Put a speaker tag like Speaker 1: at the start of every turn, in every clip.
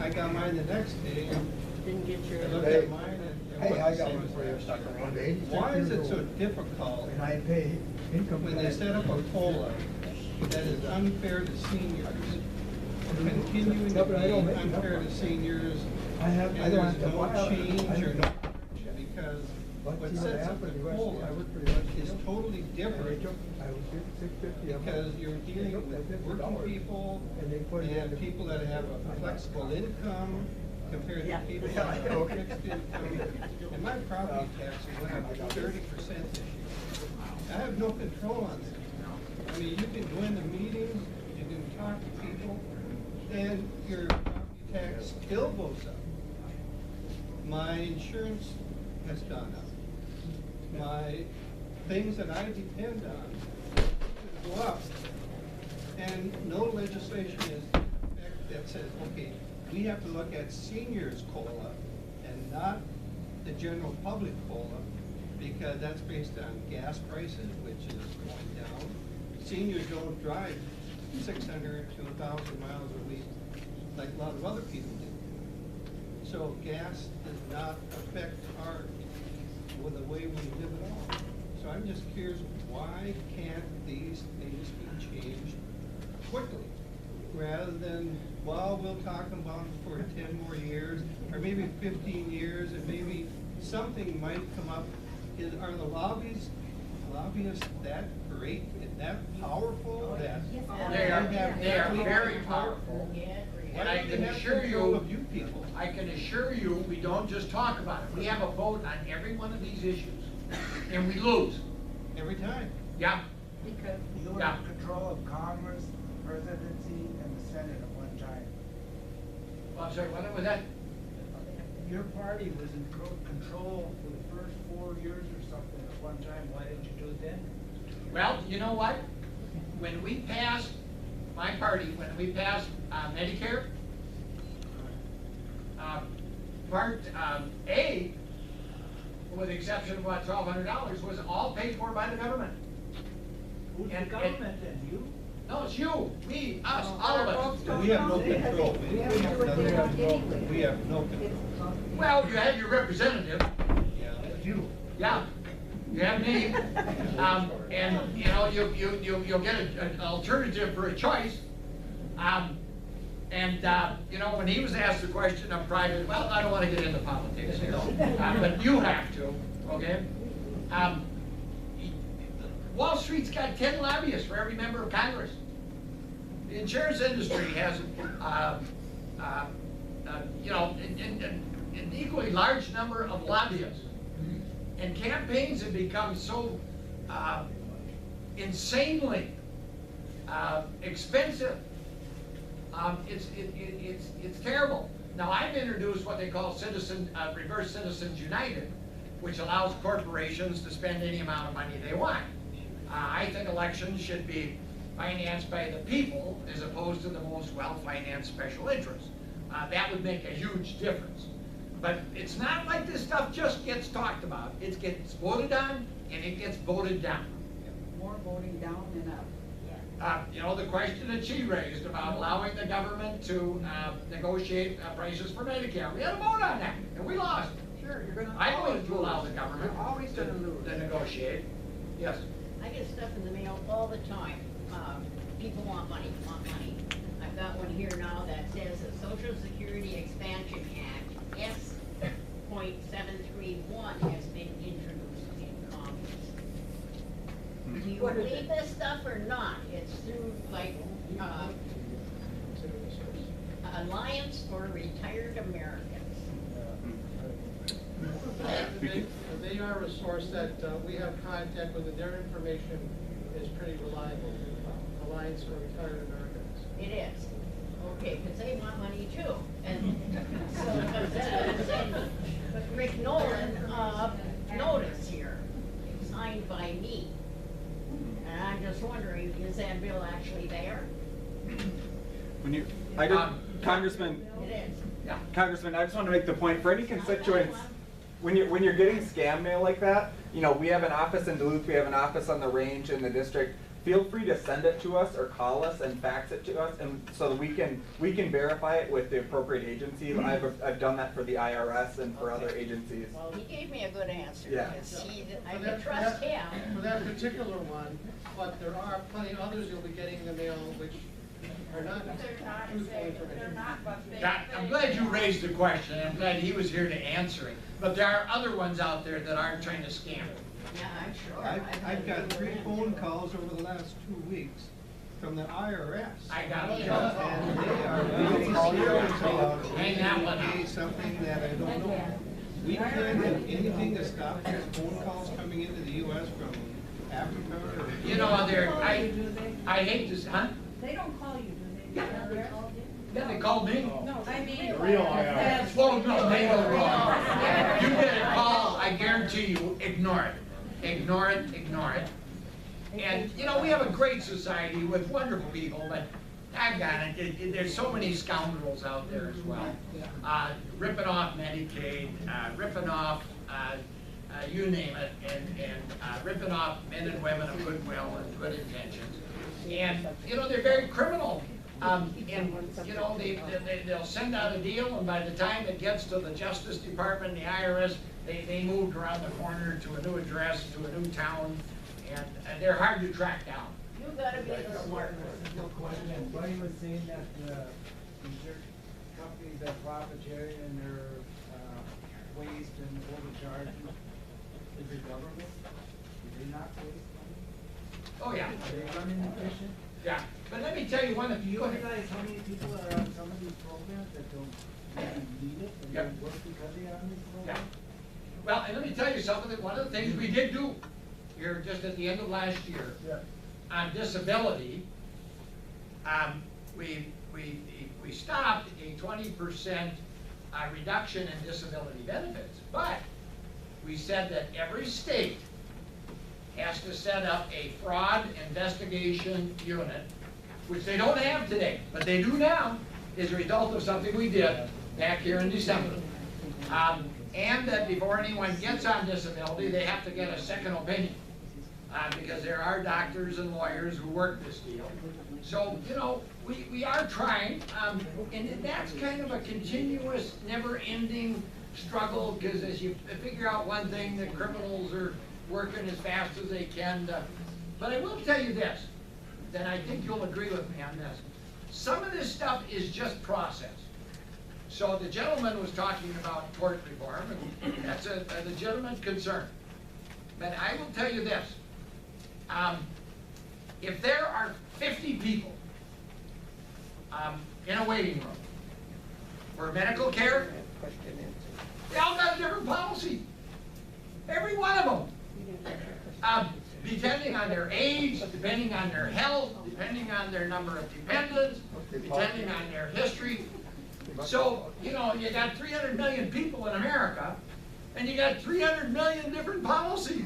Speaker 1: I got mine the next day, and
Speaker 2: Didn't get your.
Speaker 1: I looked at mine, and
Speaker 3: Hey,
Speaker 1: it
Speaker 3: I
Speaker 1: was the
Speaker 3: got
Speaker 1: same
Speaker 3: one
Speaker 1: as
Speaker 3: for you.
Speaker 1: last year.
Speaker 3: I'm 86
Speaker 1: Why is it
Speaker 3: years
Speaker 1: so
Speaker 3: old.
Speaker 1: difficult
Speaker 3: And I pay income
Speaker 1: when they
Speaker 3: tax.
Speaker 1: set up a COLA that is unfair to seniors, continuing to
Speaker 3: No, but I don't
Speaker 1: be
Speaker 3: make enough
Speaker 1: unfair to
Speaker 3: money.
Speaker 1: seniors,
Speaker 3: I have, I
Speaker 1: and
Speaker 3: don't
Speaker 1: there's
Speaker 3: have to
Speaker 1: no
Speaker 3: file.
Speaker 1: change or no, because
Speaker 3: But
Speaker 1: what
Speaker 3: see what
Speaker 1: sets up
Speaker 3: happened,
Speaker 1: the
Speaker 3: you
Speaker 1: COLA
Speaker 3: I worked for the West
Speaker 1: is
Speaker 3: Field.
Speaker 1: totally
Speaker 3: And they
Speaker 1: different,
Speaker 3: took, I was $650 a month.
Speaker 1: because you're
Speaker 3: They
Speaker 1: dealing
Speaker 3: took
Speaker 1: with
Speaker 3: that
Speaker 1: working
Speaker 3: $50
Speaker 1: people
Speaker 3: and they put it in
Speaker 1: and
Speaker 3: the-
Speaker 1: people that have a flexible income compared
Speaker 2: Yeah.
Speaker 1: to people
Speaker 3: Yeah,
Speaker 1: that
Speaker 3: I
Speaker 1: have
Speaker 3: know.
Speaker 1: a fixed income. And my property taxes went up 30% this year. I have no control on that. I mean, you can go into meetings, you can talk to people, and your property tax still goes up. My insurance has gone up. My things that I depend on go up. And no legislation is in effect that says, okay, we have to look at seniors' COLA and not the general public COLA, because that's based on gas prices, which is going down. Seniors don't drive 600 to 1,000 miles a week like a lot of other people do. So gas does not affect with the way we live at all. So I'm just curious, why can't these things be changed quickly? Rather than, well, we'll talk about it for 10 more years, or maybe 15 years, and maybe something might come up. Are the lobbyists that great and that powerful that?
Speaker 4: They are
Speaker 1: have
Speaker 4: very powerful. And I can assure you,
Speaker 1: Of you people.
Speaker 4: I can assure you, we don't just talk about it. We have a vote on every one of these issues, and we lose.
Speaker 1: Every time.
Speaker 4: Yeah,
Speaker 2: Because
Speaker 5: You were
Speaker 4: Yeah.
Speaker 5: in control of Congress, presidency, and the Senate at one time.
Speaker 4: well, I'm sorry, what was that?
Speaker 5: Your party was in control for the first 4 years or something at one time. Why didn't you do it then?
Speaker 4: Well, you know what? When we passed, my party, when we passed Medicare, Part A, with the exception of what, $1,200, was all paid for by the government.
Speaker 5: Who's the
Speaker 4: And-
Speaker 5: government then? You?
Speaker 4: No, it's you, me, us, all of us.
Speaker 1: We have no control. We have
Speaker 2: anyway.
Speaker 1: We have no control.
Speaker 4: Well, you had your representative,
Speaker 1: Yeah.
Speaker 5: You.
Speaker 4: yeah, you have me, and, you know, you'll get an alternative for a choice. You know, when he was asked the question of private, well, I don't want to get into politics here, but you have to, okay? Wall Street's got 10 lobbyists for every member of Congress. The insurance industry has, you know, an equally large number of lobbyists. And campaigns have become so insanely expensive. It's terrible. Now, I've introduced what they call Reverse Citizens United, which allows corporations to spend any amount of money they want. I think elections should be financed by the people as opposed to the most well-financed special interests. That would make a huge difference. But it's not like this stuff just gets talked about. It gets voted on and it gets voted down.
Speaker 2: more voting down than up.
Speaker 4: You know, the question that she raised about allowing the government to negotiate prices for Medicare. We had a vote on that, and we lost.
Speaker 2: Sure, you're gonna.
Speaker 4: I voted to allow the government
Speaker 2: You're always gonna lose.
Speaker 4: to negotiate. Yes.
Speaker 6: I get stuff in the mail all the time. People want money, I've got one here now that says the Social Security Expansion Act, S.731, has been introduced in Congress. Do you
Speaker 2: What is
Speaker 6: believe
Speaker 2: it?
Speaker 6: this stuff or not? It's through like, Alliance for Retired Americans.
Speaker 7: They are a source that we have contact with, and their information is pretty reliable. Alliance for Retired Americans.
Speaker 6: It is. Okay, because they want money too. And so, but Rick Nolan, notice here, signed by me. And I'm just wondering, is that bill actually there?
Speaker 8: Congressman,
Speaker 6: It is.
Speaker 4: Yeah.
Speaker 8: Congressman, I just want to make the point for any constituents, when you're getting scam mail like that, you know, we have an office in Duluth, we have an office on the range in the district. feel free to send it to us or call us and fax it to us, and so that we can verify it with the appropriate agency. I've done that for the IRS and for other agencies.
Speaker 6: Well, he gave me a good answer,
Speaker 8: Yeah.
Speaker 6: because I
Speaker 7: For
Speaker 6: can
Speaker 7: that-
Speaker 6: trust
Speaker 7: for that-
Speaker 6: him.
Speaker 7: For that particular one, but there are plenty of others you'll be getting in the mail which are not truthful information.
Speaker 4: I'm glad you raised the question, I'm glad he was here to answer it, but there are other ones out there that aren't trying to scam.
Speaker 6: Yeah, I'm sure.
Speaker 1: I've got 3 phone calls over the last 2 weeks from the IRS.
Speaker 4: I got it.
Speaker 1: And they are really serious about
Speaker 4: Hang that one
Speaker 1: pay
Speaker 4: out.
Speaker 1: something that I don't know. We can't have anything to stop these phone calls coming into the US from Africa or.
Speaker 4: You know, I hate this, huh?
Speaker 2: They don't call you, do they?
Speaker 4: Yeah. Yeah, they called me.
Speaker 2: No, I mean.
Speaker 9: Real IRS.
Speaker 4: Oh, no, they don't call. You get a call, I guarantee you, ignore it. Ignore it, ignore it. And, you know, we have a great society with wonderful people, but I got it, there's so many scoundrels out there as well. Ripping off Medicaid, ripping off, you name it, and ripping off men and women of goodwill and good intentions. And, you know, they're very criminal. And, you know, they'll send out a deal, and by the time it gets to the Justice Department and the IRS, they moved around the corner to a new address, to a new town, and they're hard to track down.
Speaker 6: You gotta be the smart one.
Speaker 5: No question. Buddy was saying that insurance companies are profiteering in their waste and overcharging. Is it government? Do they not waste money?
Speaker 4: Oh, yeah,
Speaker 5: Are they running efficient?
Speaker 4: yeah. But let me tell you one of
Speaker 5: Do you
Speaker 4: go ahead.
Speaker 5: realize how many people are on some of these programs that don't really need it and
Speaker 4: Yep.
Speaker 5: don't work because they are on these
Speaker 4: Yeah.
Speaker 5: programs?
Speaker 4: Well, and let me tell you something, that one of the things we did do here just at the end of last year
Speaker 5: Yeah.
Speaker 4: on disability, we stopped a 20% reduction in disability benefits. But we said that every state has to set up a fraud investigation unit, which they don't have today, but they do now, as a result of something we did back here in December. And that before anyone gets on disability, they have to get a second opinion. Because there are doctors and lawyers who work this deal. So, you know, we are trying, and that's kind of a continuous, never-ending struggle, because as you figure out one thing, the criminals are working as fast as they can. But I will tell you this, and I think you'll agree with me on this. Some of this stuff is just process. So the gentleman was talking about tort reform, and that's a legitimate concern. But I will tell you this, if there are 50 people in a waiting room for medical care, they all got a different policy. Every one of them. Depending on their age, depending on their health, depending on their number of dependents, depending on their history. So, you know, you got 300 million people in America, and you got 300 million different policies.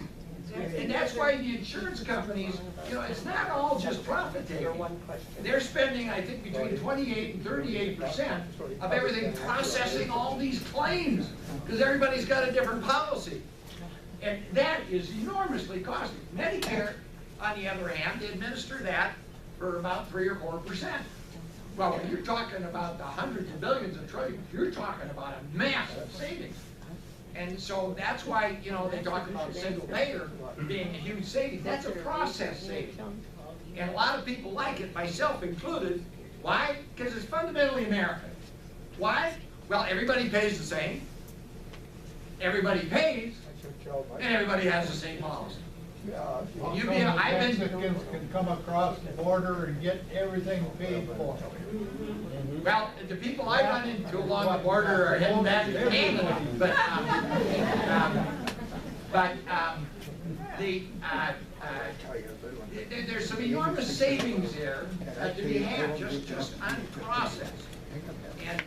Speaker 4: And that's why the insurance companies, you know, it's not all just profit taking. They're spending, I think, between 28 and 38% of everything processing all these claims, because everybody's got a different policy. And that is enormously costly. Medicare, on the other hand, they administer that for about 3 or 4%. Well, when you're talking about the hundreds of billions of trillions, you're talking about a massive savings. And so that's why, you know, they talk about single payer being a huge savings. That's a process saving. And a lot of people like it, myself included. Why? Because it's fundamentally American. Why? Well, everybody pays the same. Everybody pays. And everybody has the same policy.
Speaker 9: Can come across the border and get everything paid for.
Speaker 4: Well, the people I run into along the border are heading back to Canada, there's some enormous savings there to be had just on process. And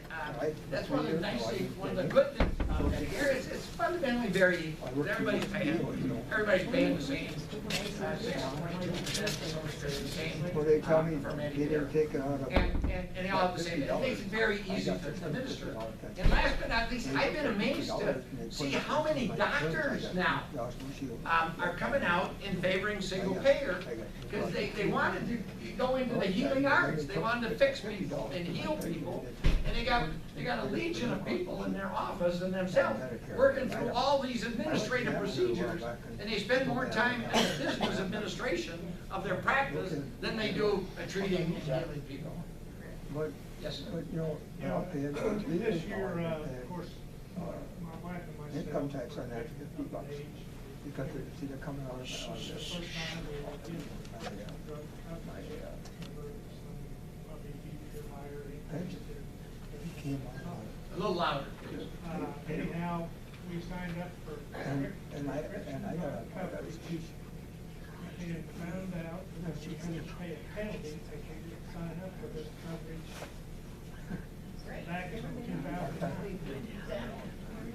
Speaker 4: that's one of the nice things, one of the good things about that here is it's fundamentally fundamentally very equal. Everybody's paying the same, 6.2%, the same.
Speaker 3: Well, they tell me
Speaker 4: for
Speaker 3: they
Speaker 4: Medicare.
Speaker 3: didn't take it out of.
Speaker 4: And they all have the same, it makes it very easy to administer. And last but not least, I've been amazed to see how many doctors now are coming out in favoring single payer, because they wanted to go into the healing arts, they wanted to fix people and heal people, and they got a legion of people in their office and themselves working through all these administrative procedures, and they spend more time in the business administration of their practice than they do treating and healing people.
Speaker 3: But,
Speaker 4: Yes, sir.
Speaker 3: but, you know,
Speaker 10: This year, of course, my wife and myself.
Speaker 3: income tax on that $50, because they're coming out of
Speaker 10: This
Speaker 3: my,
Speaker 10: is the first time we have been drug coverage. Probably be higher increase there.
Speaker 3: came out.
Speaker 4: A little louder, please.
Speaker 10: Anyhow, we signed up for.
Speaker 3: And I got a excuse.
Speaker 10: And found out that we had to pay a penalty if they didn't sign up for this coverage back in 2009.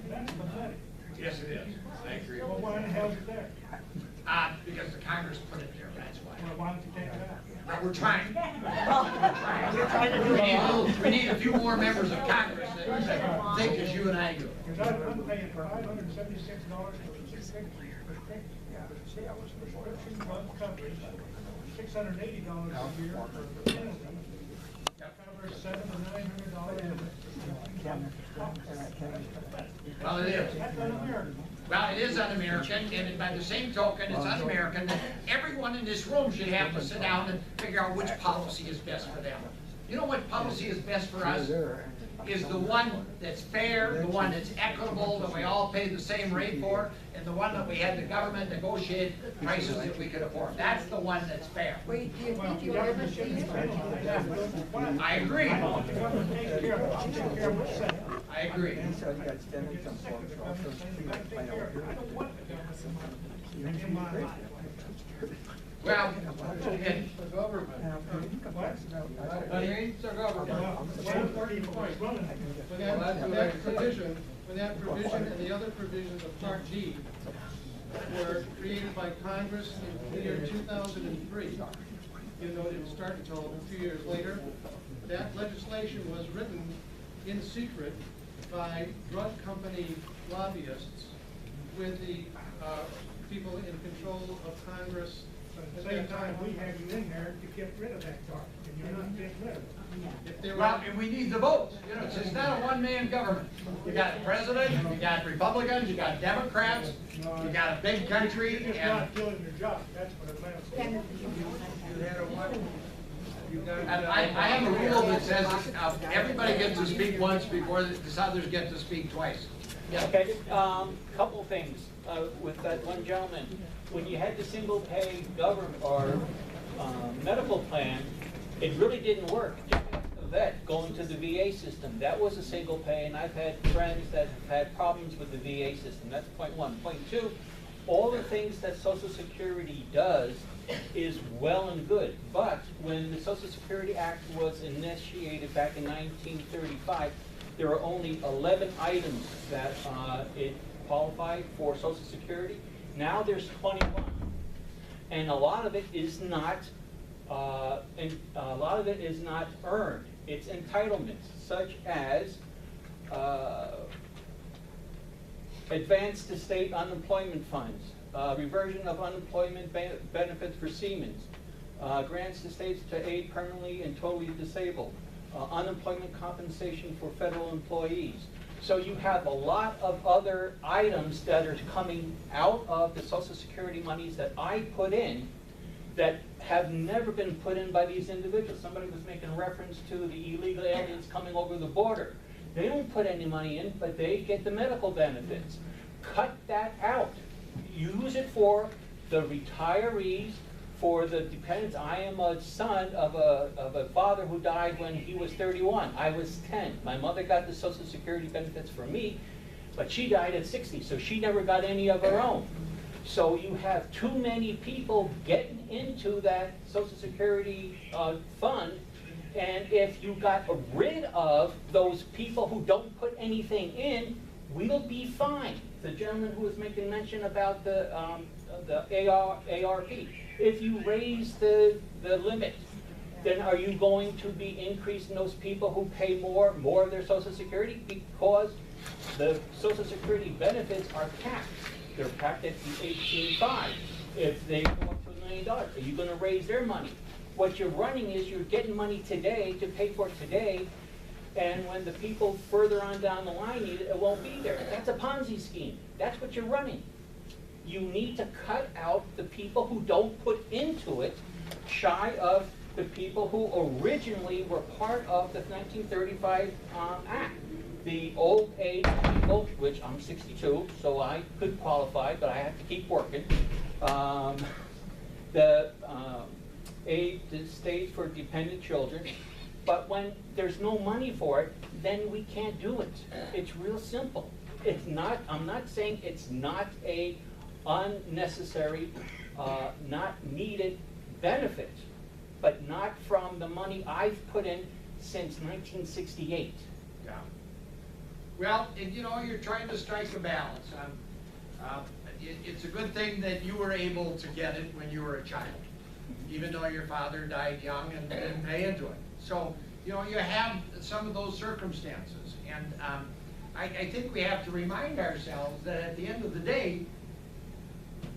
Speaker 10: That's pathetic.
Speaker 4: Yes, it is. I agree.
Speaker 10: Well, why the hell is it there?
Speaker 4: Because the Congress put it there, that's why.
Speaker 10: Well, why don't you take it out?
Speaker 4: But we're trying. We need a few more members of Congress that think as you and I do.
Speaker 10: Because I'm paying $576 for prescription drug coverage, $680 a year for penalty. Covers $700 to $900.
Speaker 4: Well, it is.
Speaker 10: That's un-American.
Speaker 4: Well, it is un-American, and by the same token, it's un-American that everyone in this room should have to sit down and figure out which policy is best for them. You know what policy is best for us? Is the one that's fair, the one that's equitable, that we all pay the same rate for, and the one that we had the government negotiate prices that we could afford. That's the one that's fair.
Speaker 10: Wait, do you think you ever
Speaker 4: I agree.
Speaker 10: I want the government to take care of it. I'll take care of myself.
Speaker 4: I agree.
Speaker 3: He said he got standing some
Speaker 10: Sick of
Speaker 3: forms
Speaker 10: the
Speaker 3: for all
Speaker 10: government
Speaker 3: sorts of
Speaker 10: saying
Speaker 3: things.
Speaker 10: you gotta take care of it. I don't want the government in my life.
Speaker 4: Well, and
Speaker 7: The government.
Speaker 10: What?
Speaker 7: The government.
Speaker 10: One important point.
Speaker 7: When that provision and the other provisions of Part D were created by Congress in the year 2003, you know, it didn't start until a few years later. That legislation was written in secret by drug company lobbyists with the people in control of Congress.
Speaker 10: At the same time, we have you in there to get rid of that dark, and you're not getting rid of it.
Speaker 7: If they were,
Speaker 4: well, and we need the votes. You know, it's not a one-man government. You got a president, you got Republicans, you got Democrats, you got a big country,
Speaker 10: You're just
Speaker 4: and
Speaker 10: not doing your job, that's what it amounts to.
Speaker 4: I have a rule that says everybody gets to speak once before the others get to speak twice. Yeah.
Speaker 11: Okay, couple things with that one gentleman. When you had the single pay government or medical plan, it really didn't work. Just ask a vet going to the VA system. That was a single pay, and I've had friends that have had problems with the VA system. That's point one. Point two, all the things that Social Security does is well and good, but when the Social Security Act was initiated back in 1935, there were only 11 items that it qualified for Social Security. Now there's 21, and a lot of it is not. Earned. It's entitlements, such as advance to state unemployment funds, reversion of unemployment benefits for seamen, grants to states to aid permanently and totally disabled, unemployment compensation for federal employees. So you have a lot of other items that are coming out of the Social Security monies that I put in that have never been put in by these individuals. Somebody was making reference to the illegal aliens coming over the border. They don't put any money in, but they get the medical benefits. Cut that out. Use it for the retirees, for the dependents. I am a son of a father who died when he was 31. I was 10. My mother got the Social Security benefits for me, but she died at 60, so she never got any of her own. So you have too many people getting into that Social Security fund, and if you got rid of those people who don't put anything in, we'll be fine. The gentleman who was making mention about the ARP, if you raise the limit, then are you going to be increasing those people who pay more of their Social Security? Because the Social Security benefits are capped. They're capped at the 18.5. If they go up to $1 million, are you going to raise their money? What you're running is you're getting money today to pay for it today, and when the people further on down the line need it, it won't be there. That's a Ponzi scheme. That's what you're running. You need to cut out the people who don't put into it, shy of the people who originally were part of the 1935 Act. The old age people, which I'm 62, so I could qualify, but I have to keep working. The aid to state for dependent children. But when there's no money for it, then we can't do it. It's real simple. It's not, I'm not saying it's not a unnecessary, not needed benefit, but not from the money I've put in since 1968.
Speaker 4: Yeah. Well, and you know, you're trying to strike a balance. It's a good thing that you were able to get it when you were a child, even though your father died young and didn't pay into it. So, you know, you have some of those circumstances. And I think we have to remind ourselves that at the end of the day,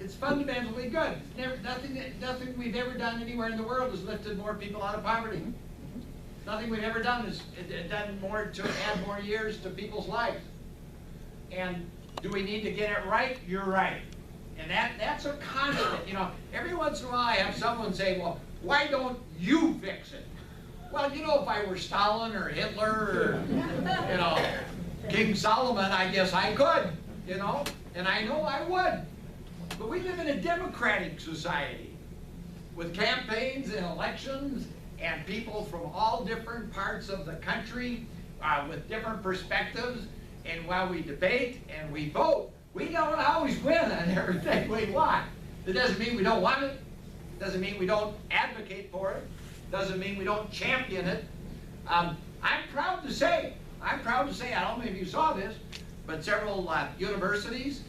Speaker 4: it's fundamentally good. Nothing we've ever done anywhere in the world has lifted more people out of poverty. Nothing we've ever done has done more to add more years to people's lives. And do we need to get it right? You're right. And that's a constant. You know, every once in a while I have someone say, well, why don't you fix it? Well, you know, if I were Stalin or Hitler or, you know, King Solomon, I guess I could, you know, and I know I would. But we live in a democratic society with campaigns and elections and people from all different parts of the country with different perspectives. And while we debate and we vote, we don't always win on everything we want. That doesn't mean we don't want it. Doesn't mean we don't advocate for it. Doesn't mean we don't champion it. I'm proud to say, I don't know if you saw this, but several universities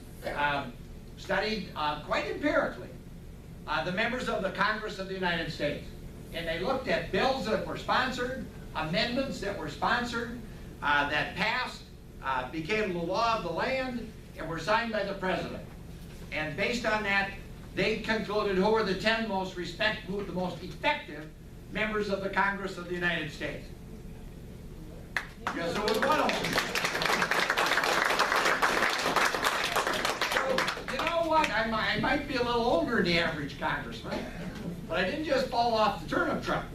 Speaker 4: studied quite empirically the members of the Congress of the United States. And they looked at bills that were sponsored, amendments that were sponsored, that passed, became the law of the land, and were signed by the president. And based on that, they concluded who were the 10 most the most effective members of the Congress of the United States. Guess who was one of them? So, you know what? I might be a little older than the average congressman, but I didn't just fall off the turnip truck.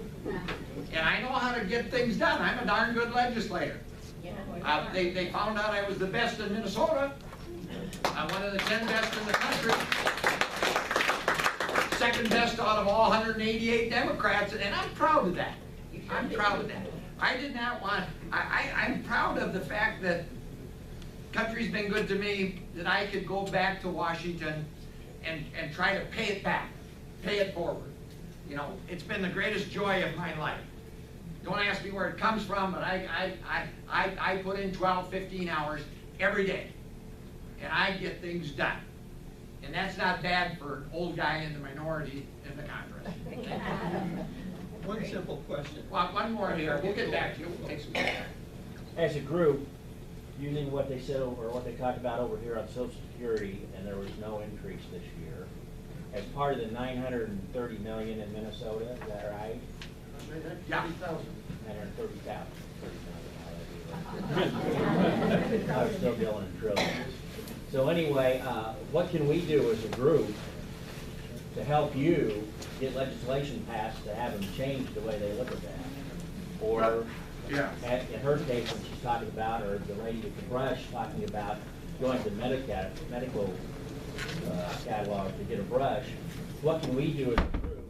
Speaker 4: And I know how to get things done. I'm a darn good legislator. They found out I was the best in Minnesota. I'm one of the 10 best in the country. Second best out of all 188 Democrats, and I'm proud of that. I'm proud of that. I did not want, I'm proud of the fact that country's been good to me, that I could go back to Washington and try to pay it back, pay it forward. You know, it's been the greatest joy of my life. Don't ask me where it comes from, but I put in 12, 15 hours every day, and I get things done. And that's not bad for an old guy in the minority in the Congress.
Speaker 1: One simple question.
Speaker 4: Well, one more here. We'll get back to you. We'll take some time.
Speaker 12: As a group, using what they said over, what they talked about over here on Social Security, and there was no increase this year, as part of the 930 million in Minnesota, is that right?
Speaker 4: Yeah.
Speaker 12: 930,000. 30 million. I was still dealing in trillions. So anyway, what can we do as a group to help you get legislation passed to have them change the way they look at that? Or,
Speaker 4: yeah.
Speaker 12: In her case, when she's talking about, or the lady with the brush talking about going to medical catalog to get a brush, what can we do as a group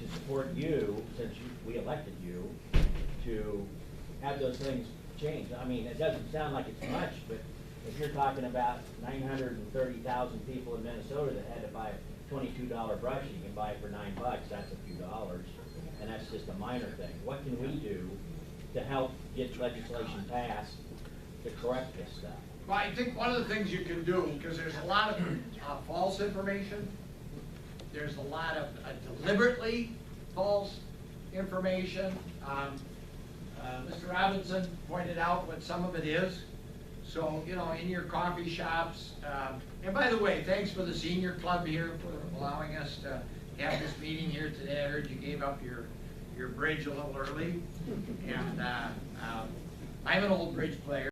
Speaker 12: to support you, since we elected you, to have those things changed? I mean, it doesn't sound like it's much, but if you're talking about 930,000 people in Minnesota that had to buy a $22 brush, you can buy it for $9, that's a few dollars, and that's just a minor thing. What can we do to help get legislation passed to correct this stuff?
Speaker 4: Well, I think one of the things you can do, because there's a lot of false information, there's a lot of deliberately false information. Mr. Robinson pointed out what some of it is. So, you know, in your coffee shops, and by the way, thanks for the senior club here for allowing us to have this meeting here today. I heard you gave up your bridge a little early, and I'm an old bridge player.